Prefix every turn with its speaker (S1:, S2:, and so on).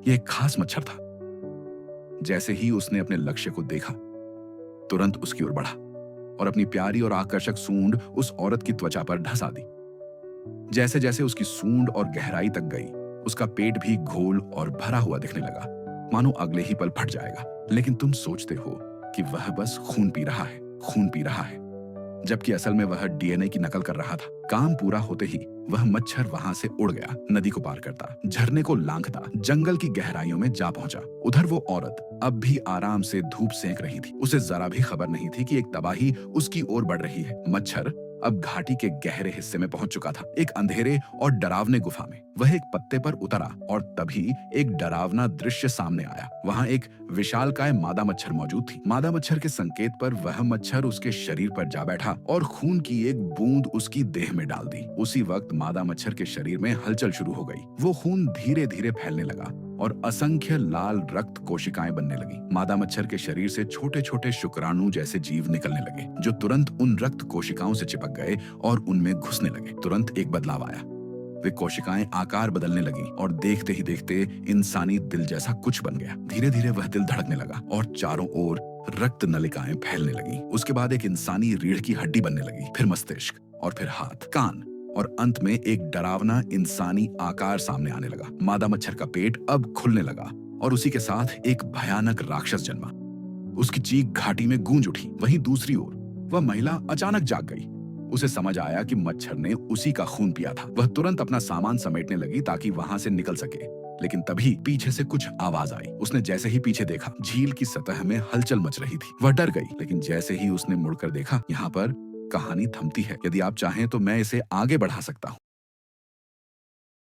S1: यह एक खास मच्छर था। जैसे ही उसने अपने लक्ष्य को देखा, तुरंत उसकी ओर बढ़ा और अपनी प्यारी और आकर्षक सूंड उस औरत की त्वचा पर ढसा दी। जैसे जैसे उसकी सूंड और गहराई तक गई, उसका पेट भी गोल और भरा हुआ दिखने लगा, मानो अगले ही पल फट जाएगा। लेकिन तुम सोचते हो कि वह बस खून पी रहा है, खून पी रहा है, जबकि असल में वह डीएनए की नकल कर रहा था। काम पूरा होते ही वह मच्छर वहां से उड़ गया, नदी को पार करता, झरने को लांघता, जंगल की गहराइयों में जा पहुंचा। उधर वो औरत अब भी आराम से धूप सेंक रही थी। उसे जरा भी खबर नहीं थी कि एक तबाही उसकी ओर बढ़ रही है। मच्छर अब घाटी के गहरे हिस्से में पहुंच चुका था, एक अंधेरे और डरावने गुफा में। वह एक पत्ते पर उतरा और तभी एक डरावना दृश्य सामने आया। वहां एक विशालकाय मादा मच्छर मौजूद थी। मादा मच्छर के संकेत पर वह मच्छर उसके शरीर पर जा बैठा और खून की एक बूंद उसकी देह में डाल दी। उसी वक्त मादा मच्छर के शरीर में हलचल शुरू हो गई। वो खून धीरे धीरे फैलने लगा और असंख्य लाल रक्त कोशिकाएं बनने लगी। मादा मच्छर के शरीर से छोटे छोटे शुक्राणु जैसे जीव निकलने लगे, जो तुरंत उन रक्त कोशिकाओं से चिपक गए और उनमें घुसने लगे। तुरंत एक बदलाव आया। वे कोशिकाएं आकार बदलने लगी और देखते ही देखते इंसानी दिल जैसा कुछ बन गया। धीरे धीरे वह दिल धड़कने लगा और चारों ओर रक्त नलिकाएं फैलने लगी। उसके बाद एक इंसानी रीढ़ की हड्डी बनने लगी, फिर मस्तिष्क और फिर हाथ, कान और अंत में एक डरावना इंसानी आकार सामने आने लगा। मादा मच्छर का पेट अब खुलने लगा और उसी के साथ एक भयानक राक्षस जन्मा। उसकी चीख घाटी में गूंज उठी। वहीं दूसरी ओर वह महिला अचानक जाग गई। उसे समझ आया कि मच्छर ने उसी का खून पिया था। वह तुरंत अपना सामान समेटने लगी ताकि वहां से निकल सके। लेकिन तभी पीछे से कुछ आवाज आई। उसने जैसे ही पीछे देखा, झील की सतह में हलचल मच रही थी। वह डर गई, लेकिन जैसे ही उसने मुड़कर देखा, यहाँ पर कहानी थमती है। यदि आप चाहें तो मैं इसे आगे बढ़ा सकता हूँ।